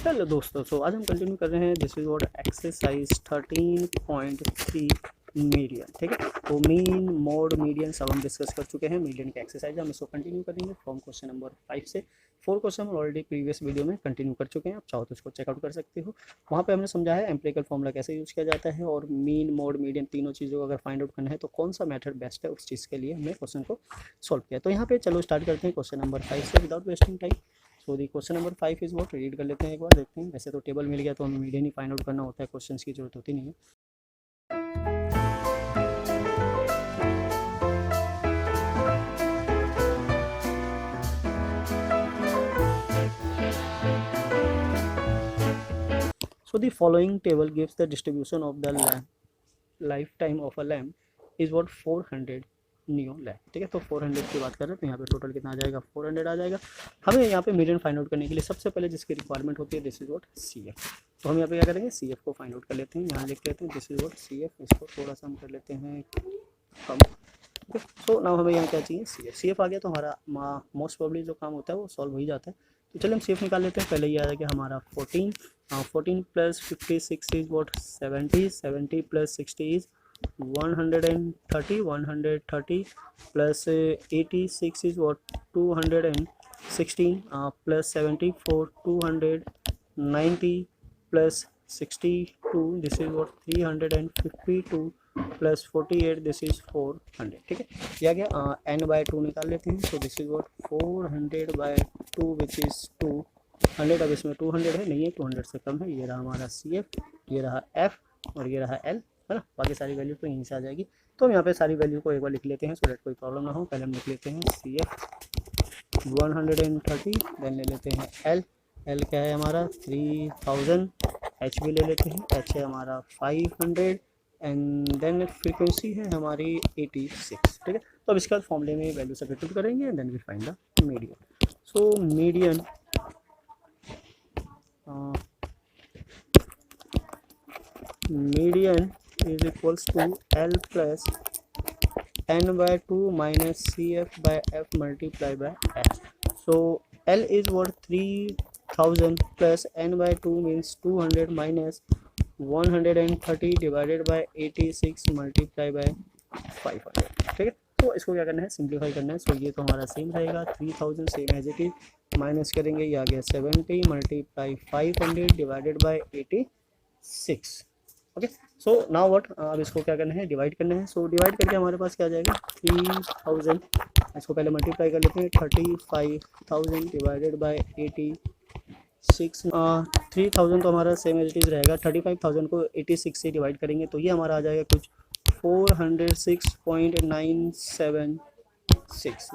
Hello दोस्तों, आज हम कंटिन्यू कर रहे हैं। This is what exercise 13.3 median. ठीक है, तो मीन मोड मीडियन सब हम डिस्कस कर चुके हैं। मीडियन की एक्सरसाइज हम इसको कंटिन्यू करेंगे फ्रॉम क्वेश्चन नंबर 5 से 4 क्वेश्चन हम ऑलरेडी प्रीवियस वीडियो में कंटिन्यू कर चुके हैं। आप चाहो तो इसको चेकआउट कर सकते हो। वहाँ पे हमने समझा है एम्पिरिकल फॉर्मूला कैसे यूज किया जाता है और मीन मोड मीडियन तीनों चीज़ों को अगर फाइंड आउट करना है तो कौन सा मेथड बेस्ट है, उस चीज़ के लिए हमने क्वेश्चन को सॉल्व किया। तो यहाँ पे चलो स्टार्ट करते हैं क्वेश्चन नंबर 5 से without wasting time. So the question number 5 is what, read कर लेते हैं एक बार, देखते हैं। वैसे तो टेबल मिल गया तो हमें मीडियन ही फाइंड आउट करना होता है, क्वेश्चंस की जरूरत होती नहीं है। So the following table gives the distribution of the lifetime of a lamp is what 400 neo lamp. ठीक है, तो 400 की बात कर रहे हैं तो यहाँ पे टोटल कितना आ जाएगा, 400 आ जाएगा। हमें यहाँ पे मीडियन फाइंड आउट करने के लिए सबसे पहले जिसकी रिक्वायरमेंट होती है this is what C F. तो हम यहाँ पे क्या करेंगे, सी एफ को फाइंड आउट कर लेते हैं। यहाँ लिख लेते हैं this is what C F, इसको थोड़ा सा हम कर लेते हैं कम। सो नाउ हमें यहाँ क्या चाहिए, सी एफ। सी एफ आ गया तो हमारा मोस्ट प्रोबेबली जो काम होता है वो सॉल्व हो ही जाता है। तो चलिए हम सी एफ निकाल लेते हैं। पहले ये आ गया हमारा 14, 14 plus 56 is what 70, 70 plus 60 is 130, 130 plus 86 is what 216 plus 74 290 plus 62 this is what 352 plus 48 this is 400। ठीक है, यह गया n बाय 2 निकाल लेते हैं। तो this is what 400 by 2 which is 200। अब इसमें 200 है नहीं है, 200 से कम है। ये रहा हमारा सी एफ, ये रहा एफ और ये रहा एल, है ना। बाकी सारी वैल्यू तो यहीं से आ जाएगी। तो हम यहाँ पे सारी वैल्यू को एक बार लिख लेते हैं सो दैट कोई प्रॉब्लम ना हो। पहले हम लिख लेते हैं सी एफ 130, देन ले लेते हैं एल, एल क्या है हमारा 3000, एच भी ले लेते हैं, एच है हमारा 500 एंड देन फ्रीक्वेंसी है हमारी 86। ठीक है, तो अब इसके बाद फॉर्मूले में वैल्यू सब्स्टिट्यूट करेंगे and then we find the median. So median median is equals to L plus n by 2 minus CF by F multiplied by H. So L is what 3000 plus n by 2 means 200 minus 130 divided by 86 multiplied by 500। ठीक है, तो इसको क्या करना है, simplify करना है। सो ये तो हमारा सेम रहेगा 3000 same as it is, minus करेंगे ये आ गया 70 multiply 500 divided by 86। Okay, so now what, अब इसको क्या करना है, डिवाइड करना है। सो डिवाइड करके हमारे पास क्या आ जाएगा 3000, इसको पहले मल्टीप्लाई कर लेते हैं 35,000 डिवाइडेड बाय 86। 3000 तो हमारा सेम एज इट इज रहेगा, 35,000 को 86 से डिवाइड करेंगे तो ये हमारा आ जाएगा कुछ 406.976,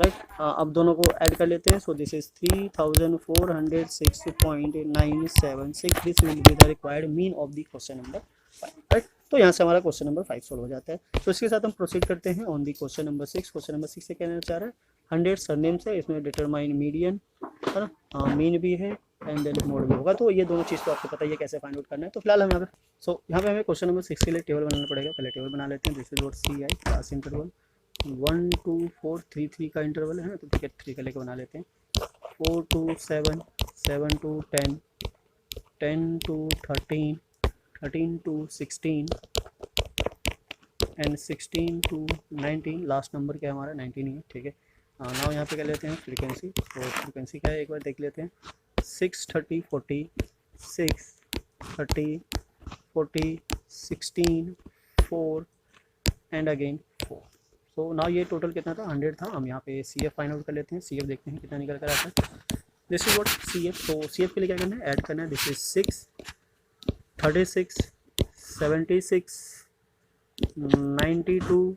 राइट। अब दोनों को ऐड कर लेते हैं। सो this is 3406.976। This will be the required mean of the question number 5, right. तो यहाँ से हमारा क्वेश्चन नंबर 5 सॉल्व हो जाता है। तो इसके साथ हम प्रोसीड करते हैं on the question number 6। Question number 6 से कहना चाह रहा है 100 सरनेम से, इसमें डिटरमाइन मीडियन है ना, मीन भी है एंड देन मोड भी होगा। तो ये दोनों चीज़ तो आपको पता ही है कैसे फाइंड आउट करना है। तो फिलहाल हम यहाँ पे यहाँ पे हमें क्वेश्चन नंबर 6 के लिए टेबल बनाना पड़ेगा। पहले टेबल बना लेते हैं। This is what C I class interval 1 2 4 3 3 का इंटरवल है ना, तो ठीक है 3 का लेके बना लेते हैं। 4 to 7, 7 to 10, 10 to 13, 13 to 16 and 16 to 19। Last number क्या है हमारा 19 ही है। ठीक है, नाउ यहाँ पे क्या लेते हैं फ्रीक्वेंसी। तो फ्रीक्वेंसी क्या है एक बार देख लेते हैं। 6 30 40, 6 30 40 16 4 एंड अगेन 4। सो नाउ ये टोटल कितना था, 100 था। हम यहाँ पे सी एफ फाइंड आउट कर लेते हैं। सी एफ देखते हैं कितना निकल कर आता है। This is what C F. तो सी एफ के लिए क्या करना है, ऐड करना है। This is 6 36 76 92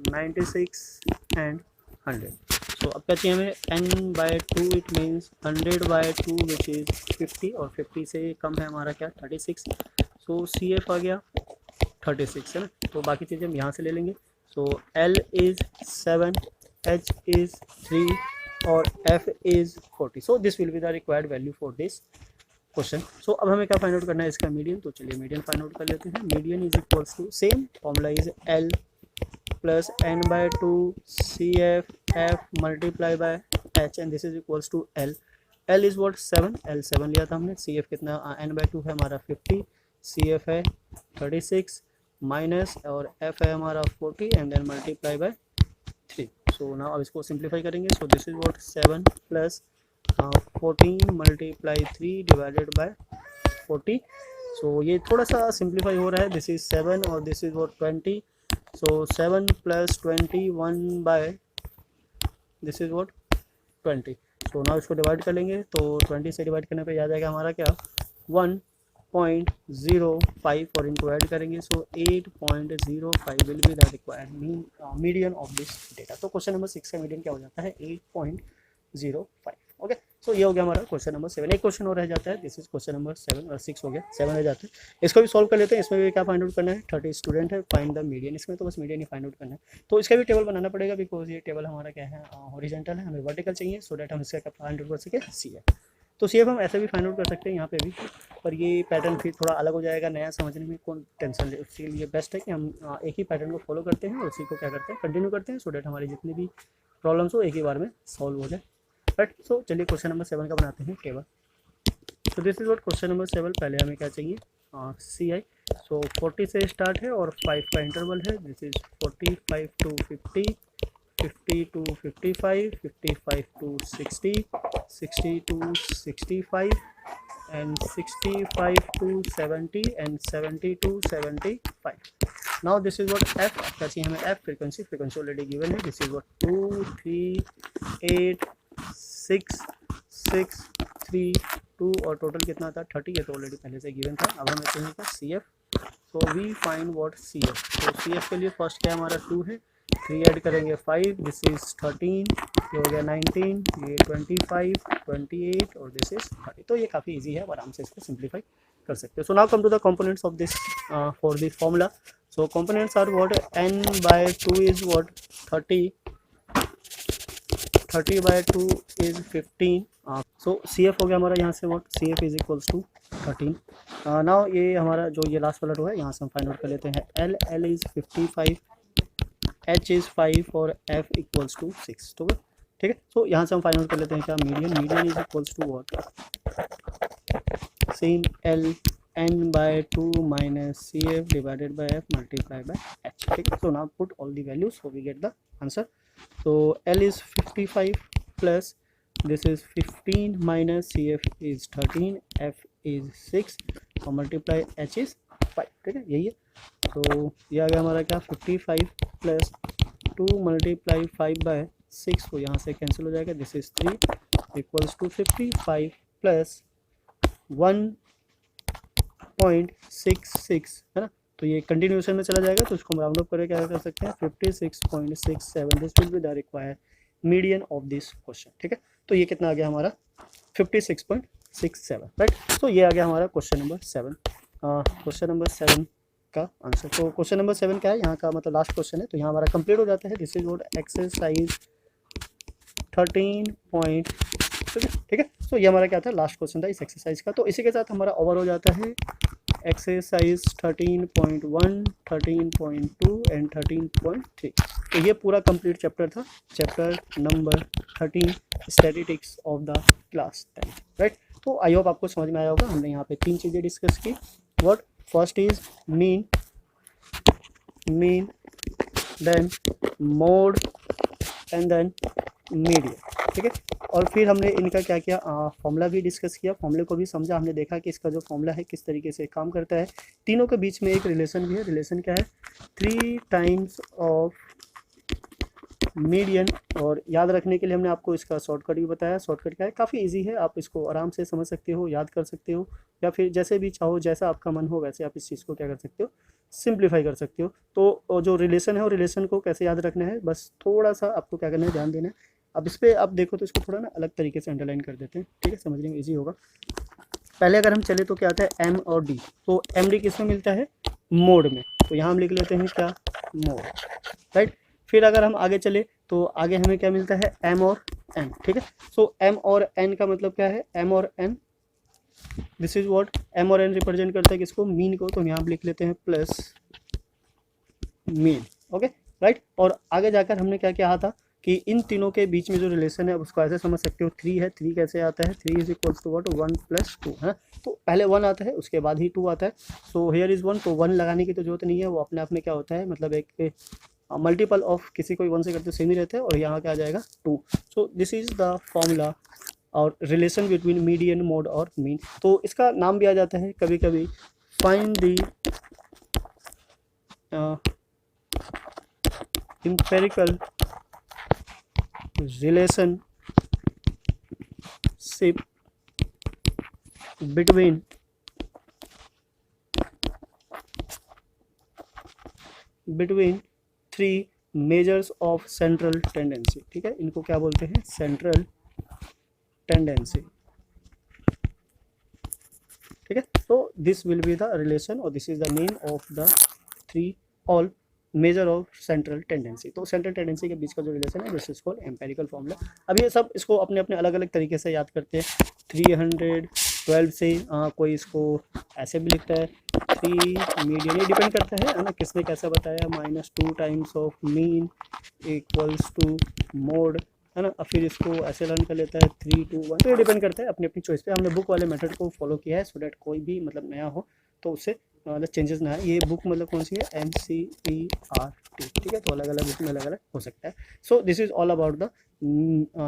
96 and 100। सो अब क्या चाहिए हमें, n by 2 it means 100 by 2 which is 50 और 50 से कम है हमारा क्या 36। सो सी एफ आ गया 36 है ना। तो बाकी चीज़ें हम यहाँ से ले लेंगे। So L is 7, H is 3 और F is 40। So this will be the required value for this question. सो अब हमें क्या फाइंड आउट करना है, इसका मीडियन। तो चलिए मीडियन फाइंड आउट कर लेते हैं। Median is equals to same formula is L plus n by 2 C F F multiply by H and this is equals to L L is what 7, L 7 लिया था हमने। C F कितना, n/2 है हमारा 50, C F है 36 minus और F है हमारा 40 and then multiply by 3। So now अब इसको सिंप्लीफाई करेंगे। So this is what 7 plus 14 multiply 3 divided by 40। So ये थोड़ा सा सिंप्लीफाई हो रहा है। दिस इज 7 और this is what 20। So 7 plus 21 by this is what 20। So now इसको डिवाइड कर लेंगे तो 20 से डिवाइड करने पे आ जाएगा हमारा क्या 1.05 और इनको ऐड करेंगे। सो 8.05 will be the required median of this data. तो क्वेश्चन नंबर 6 का मीडियन क्या हो जाता है 8.05। ओके, सो ये हो गया हमारा क्वेश्चन नंबर 7। एक क्वेश्चन और रह जाता है, दिस इज क्वेश्चन नंबर 7 और 6 हो गया, 7 रह जाते हैं। इसको भी सॉल्व कर लेते हैं। इसमें भी क्या फाइंड आउट करना है, 30 स्टूडेंट है, फाइंड द मीडियन। इसमें तो बस मीडियन ही फाइंड आउट करना है। तो इसका भी टेबल बनाना पड़ेगा बिकॉज ये टेबल हमारा क्या है हॉरिजॉन्टल है, हमें वर्टिकल चाहिए सो दैट हम इसका क्या फाइंड आउट कर सके सी एफ। तो सी एफ हम ऐसे भी फाइंड आउट कर सकते हैं यहाँ पे भी, पर ये पैटर्न फिर थोड़ा अलग हो जाएगा, नया समझने में कौन टेंशन ले। उसके लिए बेस्ट है कि हम एक ही पैटर्न को फॉलो करते हैं और उसी को क्या करते हैं कंटिन्यू करते हैं सो दैट हमारी जितनी भी प्रॉब्लम्स हो एक ही बार में सॉल्व हो जाए। राइट, सो चलिए क्वेश्चन नंबर 7 का बनाते हैं टेबल। तो this is what question number 7। पहले हमें क्या चाहिए सी आई। सो 40 से स्टार्ट है और 5 का इंटरवल है। This is 45 to 50, 50 to 55, 55 to 60, 60 to 65 and 65 to 70 and 70 to 75. Now this is what f, क्या चाहिए हमें f, frequency already given है। this is what 2 3 8 6 6 3 2 और टोटल कितना था 30, ये तो ऑलरेडी पहले से गिवन था। अब हमें चाहिए था C F. So we find what C F. तो सी एफ के लिए फर्स्ट क्या हमारा 2 है, 3 ऐड करेंगे 5, दिस इज 13, ये हो गया 19, ये 25 28 और दिस इज 30। तो ये काफ़ी इजी है, आराम से इसको सिंप्लीफाई कर सकते हो। So now come to the components of this for this formula. So components are what n/2 is what 30, 30/2 is 15। So C F हो गया हमारा यहाँ से what C F is equals to 13। Now ये हमारा जो ये लास्ट वाला रो है यहाँ से हम फाइंड आउट कर लेते हैं। एल इज 55, एच इज़ 5 और एफ इक्वल्स टू 6। तो ठीक है, सो यहाँ से हम फाइंड आउट कर लेते हैं क्या median is equals to what same L n/2 minus C F divided by F multiply by H. ठीक है, so now put all the values so we get the answer. So L is 55 plus this is 15 minus CF is 13, F is 6 और multiply H is 5। ठीक है, यही है। तो ये आ गया हमारा क्या 55 प्लस 2 मल्टीप्लाई 5 बाय 6, तो यहाँ से कैंसिल हो जाएगा। This is 3 equals to 55 plus 1.66 है ना। तो ये कंटिन्यूएशन में चला जाएगा तो इसको हम राउंड अप करके क्या कर सकते हैं 56.67। This will be the required median of this question. ठीक है, तो ये कितना आ गया हमारा 56.67। राइट, तो ये आ गया हमारा क्वेश्चन नंबर 7। क्वेश्चन नंबर 7 का आंसर। तो क्वेश्चन नंबर 7 क्या है यहाँ का मतलब लास्ट क्वेश्चन है, तो यहाँ हमारा कंप्लीट हो जाता है। This is what exercise 13 point. ठीक है, तो ये हमारा क्या था लास्ट क्वेश्चन था इस एक्सरसाइज का। तो इसी के साथ हमारा ओवर हो जाता है एक्सरसाइज 13.1, 13.2 एंड 13.3। तो ये पूरा कंप्लीट चैप्टर था, chapter number 13 statistics of the class 10। Right, तो आई होप आपको समझ में आया होगा। हमने यहाँ पे 3 चीज़ें डिस्कस की। What first is mean, then mode and then median. ठीक है, और फिर हमने इनका क्या किया फॉर्मूला भी डिस्कस किया, फॉर्मूले को भी समझा। हमने देखा कि इसका जो फॉर्मूला है किस तरीके से काम करता है। तीनों के बीच में एक रिलेशन भी है। रिलेशन क्या है 3 टाइम्स ऑफ मीडियन। और याद रखने के लिए हमने आपको इसका शॉर्टकट भी बताया। शॉर्टकट क्या है, काफ़ी इजी है, आप इसको आराम से समझ सकते हो, याद कर सकते हो, या फिर जैसे भी चाहो जैसा आपका मन हो वैसे आप इस चीज़ को क्या कर सकते हो सिंप्लीफाई कर सकते हो। तो जो रिलेशन है वो रिलेशन को कैसे याद रखना है, बस थोड़ा सा आपको क्या करना है ध्यान देना है। अब इस पर आप देखो तो इसको थोड़ा ना अलग तरीके से अंडरलाइन कर देते हैं। ठीक है, समझने में ईजी होगा। पहले अगर हम चले तो क्या आता है एम और डी। तो एम डी किस में मिलता है मोड में, तो यहाँ हम लिख लेते हैं क्या मोड। राइट, फिर अगर हम आगे चले तो आगे हमें क्या मिलता है एम और एन। ठीक है, सो एम और एन का मतलब क्या है एम और N, this is what M और एन रिप्रेजेंट करता है किसको मीन को, तो यहाँ हम लिख लेते हैं प्लस मीन। ओके, राइट, और आगे जाकर हमने क्या किया था कि इन तीनों के बीच में जो रिलेशन है उसको ऐसे समझ सकते हो, 3 है, 3 कैसे आता है, 3 इज इक्वल्स टू व्हाट, 1 + 2 है। तो पहले 1 आता है उसके बाद ही 2 आता है। सो हियर इज़ 1, तो 1 लगाने की तो जरूरत नहीं है, वो अपने आप में क्या होता है, मतलब एक मल्टीपल ऑफ किसी को 1 से करते सेम ही रहते हैं, और यहाँ क्या आ जाएगा 2। So this is the formula और रिलेशन बिटवीन मीडियन, मोड और मीन। तो इसका नाम भी आ जाता है कभी कभी find the empirical relationship between three measures of central tendency. ठीक है, इनको क्या बोलते हैं, सेंट्रल टेंडेंसी। ठीक है, तो this will be the relation और this is the name of the 3 all major of central tendency. तो सेंट्रल टेंडेंसी के बीच का जो रिलेशन है this is called empirical formula. अब ये सब इसको अपने अपने अलग अलग तरीके से याद करते हैं। 312 से कोई इसको ऐसे भी लिखता है 3 मीडियन, ये डिपेंड करता है ना किसने कैसा बताया, -2 times of mean equals to mode, है ना। अब फिर इसको ऐसे लर्न कर लेता है 3 2 1। तो ये डिपेंड करता है अपनी अपनी चॉइस पे। हमने बुक वाले मेथड को फॉलो किया है सो डैट कोई भी मतलब नया हो तो उससे मतलब चेंजेस ना है। ये बुक मतलब कौन सी है, NCERT। ठीक है, तो अलग अलग बुक में अलग अलग हो सकता है। सो this is all about the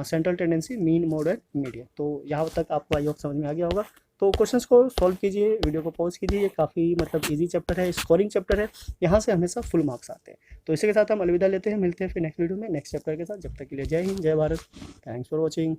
central tendency, mean, mode and median. तो यहाँ तक आपको आई होप समझ में आ गया होगा। तो क्वेश्चंस को सॉल्व कीजिए, वीडियो को पॉज कीजिए। ये काफ़ी मतलब इजी चैप्टर है, स्कोरिंग चैप्टर है, यहाँ से हमेशा फुल मार्क्स आते हैं। तो इसी के साथ हम अलविदा लेते हैं, मिलते हैं फिर नेक्स्ट वीडियो में नेक्स्ट चैप्टर के साथ। जब तक के लिए जय हिंद, जय भारत, थैंक्स फॉर वॉचिंग।